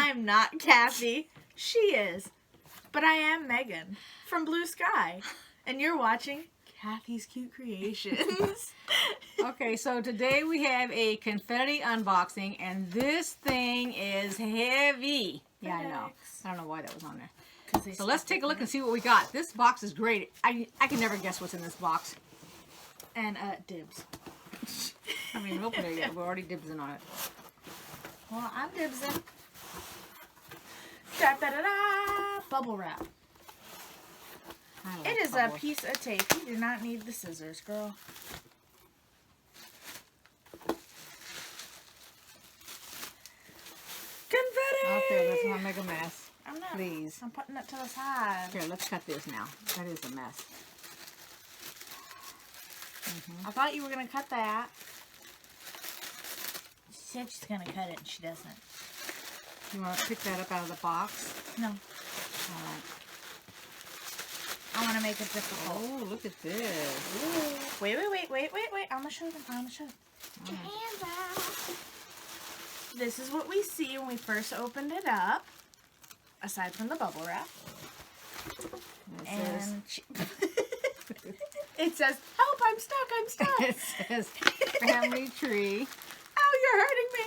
I'm not Kathy. She is. But I am Megan from Blue Sky. And you're watching Kathy's Cute Creations. Okay, so today we have a confetti unboxing, and this thing is heavy. Yeah, I know. I don't know why that was on there. So let's take a look and see what we got. This box is great. I can never guess what's in this box. And dibs. I mean, open it yet. We're already dibsing on it. Well, I'm dibsing. Da da da da! Bubble wrap. It is a piece of tape. You do not need the scissors, girl. Confetti! Okay, let's not make a mess. I'm not. Please. I'm putting it to the side. Here, let's cut this now. That is a mess. I thought you were going to cut that. She said she's going to cut it, and she doesn't. You want to pick that up out of the box? No. All right. I want to make it difficult. Oh, look at this. Ooh. Wait. I'm going to show them. Get your hands out. This is what we see when we first opened it up, aside from the bubble wrap. It says, help, I'm stuck. It says family tree. Ow, you're hurting me.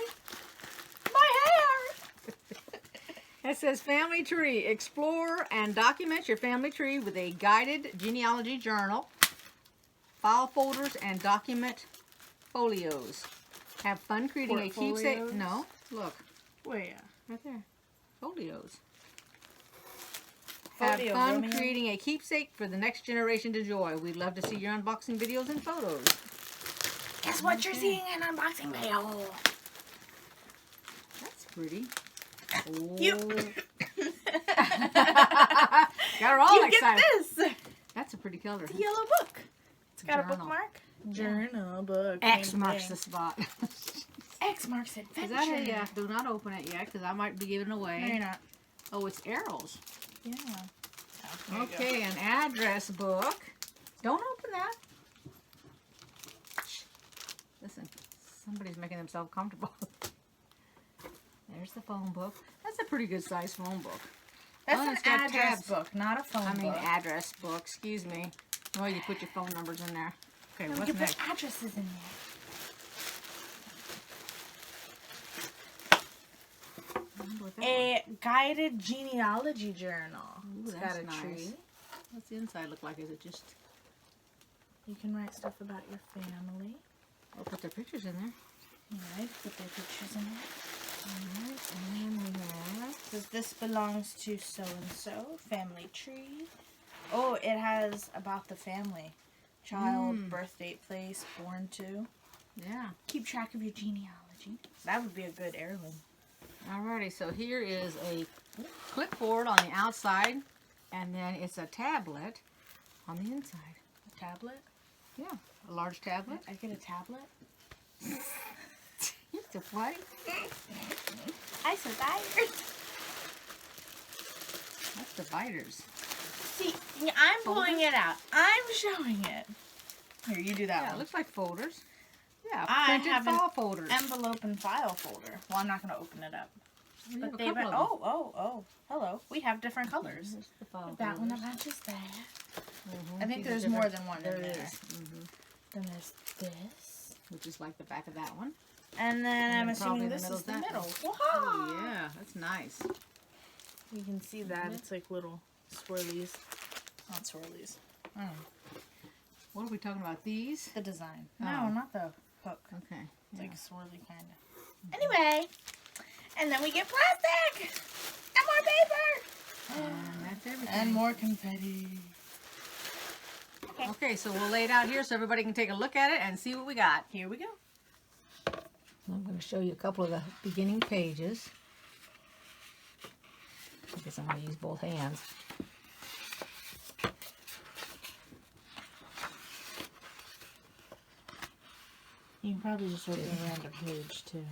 My hair. It says family tree. Explore and document your family tree with a guided genealogy journal, file folders, and document folios. Have fun creating a keepsake. No, look. Where? Right there. Folios. Have Folio, fun Romeo. creating a keepsake for the next generation to enjoy. We'd love to see your unboxing videos and photos. Guess what you're seeing in an unboxing video? That's pretty. You. Got her all You excited. get this. That's a pretty color. The yellow book. It's got Journal. a bookmark. Journal book. X marks the spot. X marks adventure. Is that a, do not open it yet, because I might be giving it away. No, you're not. Oh, it's arrows. Yeah. Okay, an address book. Don't open that. Shh. Listen, somebody's making themselves comfortable. There's the phone book. That's a pretty good size phone book. That's Oh, an it's got address tabs. book, not a phone book. Address book. Excuse me. Oh, you put your phone numbers in there. Okay, No, what's you next? put addresses in there. A guided genealogy journal. Ooh, It's that's got a nice. tree. What's the inside look like? Is it just... You can write stuff about your family. I'll put their pictures in there. Alright, put their pictures in there. Alright, and then we have... Says this belongs to so-and-so. Family tree. Oh, it has about the family. Child, birth date, place, born to. Yeah. Keep track of your genealogy. That would be a good heirloom. Alrighty, so here is a clipboard on the outside, and then it's a tablet on the inside. A tablet? Yeah, a large tablet. I get a tablet? It's a what? I so tired. That's dividers. See, I'm pulling it out. I'm showing it. Here, you do that Yeah, it one. looks like folders. Yeah, I printed have an file folders. envelope and file folder. Well, I'm not going to open it up. We have But a they've couple been, of them. oh, hello. We have different colors. Here's the file That one that folders. matches that. Mhm, I think these are there's different. more than one There in there. is. Then there's this. Which is like the back of that one. And then I'm then probably assuming the this middle is is the that middle. one. Wow. Oh, yeah, that's nice. You can see that. It's like little swirlies. Not swirlies. What are we talking about? These? The design. Oh. No, not the hook. Okay. It's like swirly kind of. Anyway. And then we get plastic. And more paper. And that's everything. And more confetti. Okay, so we'll lay it out here so everybody can take a look at it and see what we got. Here we go. I'm going to show you a couple of the beginning pages. I guess I'm going to use both hands. You can probably just open a random page too.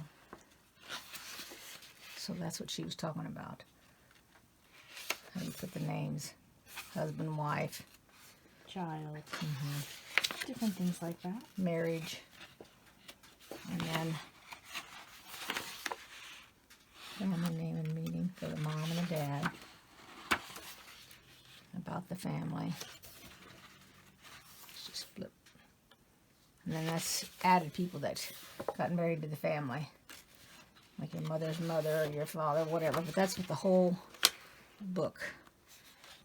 So that's what she was talking about. How you put the names. Husband, wife, Child. Different things like that. marriage, and then family name and meaning. for the mom and the dad. About the family. Let's just flip. And then that's added people that got married to the family. Like your mother's mother or your father, whatever. But that's what the whole book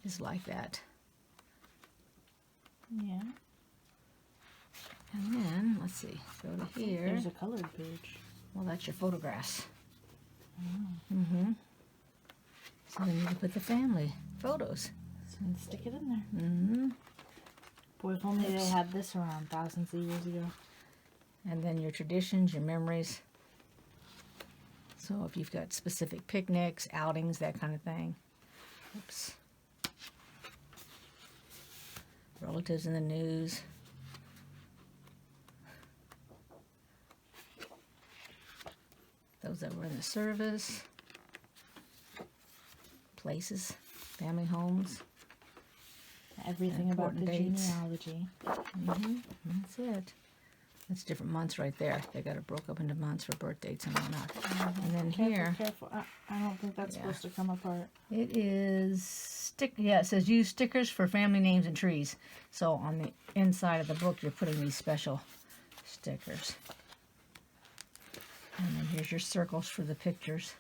is like that. Yeah. And then, let's see, go to here. There's a colored page. Well, that's your photographs. Mm-hmm. So then you can put the family photos. So and stick it in there. Mm-hmm. Boy, if only they had this around thousands of years ago. And then your traditions, your memories. So if you've got specific picnics, outings, that kind of thing. Oops. Relatives in the news. Those that were in the service. Places, family homes. Everything about the Important dates. genealogy. Mm-hmm. That's it. That's different months right there. They got it broke up into months for birth dates and whatnot. And then here, Careful. I don't think that's supposed to come apart. it is yeah, it says use stickers for family names and trees. So on the inside of the book, you're putting these special stickers. And then here's your circles for the pictures.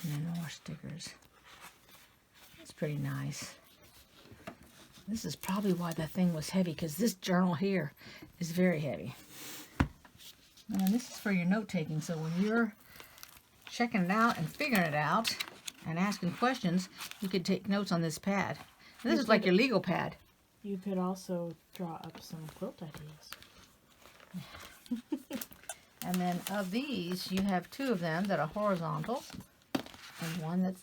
And then more stickers. It's pretty nice. This is probably why that thing was heavy, because this journal here is very heavy. And this is for your note-taking, so when you're checking it out and figuring it out and asking questions, you could take notes on this pad. And this is like your legal pad. You could also draw up some quilt ideas. And then of these, you have two of them that are horizontal. And one that's,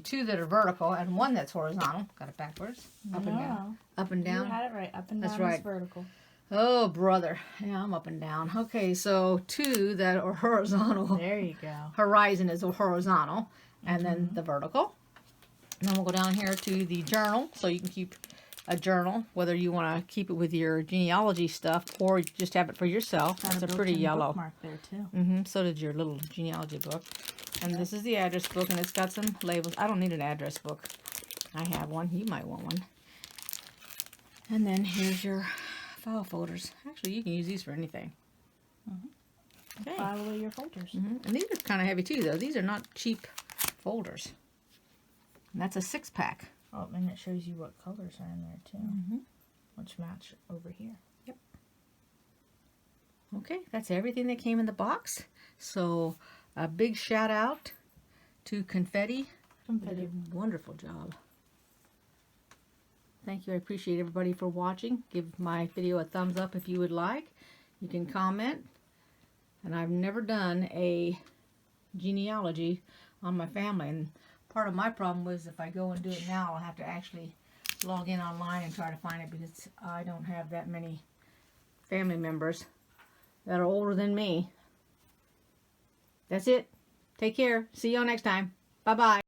two that are vertical and one that's horizontal. Got it backwards. Up and down. Up and down. You had it right. Up and down That's right. is vertical. Oh, brother. Yeah, I'm up and down. Okay, so two that are horizontal. There you go. Horizon is a horizontal. And then the vertical. And then we'll go down here to the journal. So you can keep a journal, whether you want to keep it with your genealogy stuff or you just have it for yourself. That's a pretty yellow. Bookmark there too. So did your little genealogy book. And this is the address book, and it's got some labels. I don't need an address book. I have one. You might want one. And then here's your file folders. Actually, you can use these for anything. Okay. File away your folders. And these are kind of heavy too, though. These are not cheap folders. And that's a 6-pack. Oh, and it shows you what colors are in there too, which match over here. Yep. Okay, that's everything that came in the box. So a big shout out to Confetti. They did a wonderful job. Thank you. I appreciate everybody for watching. Give my video a thumbs up if you would like. You can comment. And I've never done a genealogy on my family. And part of my problem was if I go and do it now, I'll have to actually log in online and try to find it because I don't have that many family members that are older than me. That's it. Take care. See y'all next time. Bye-bye.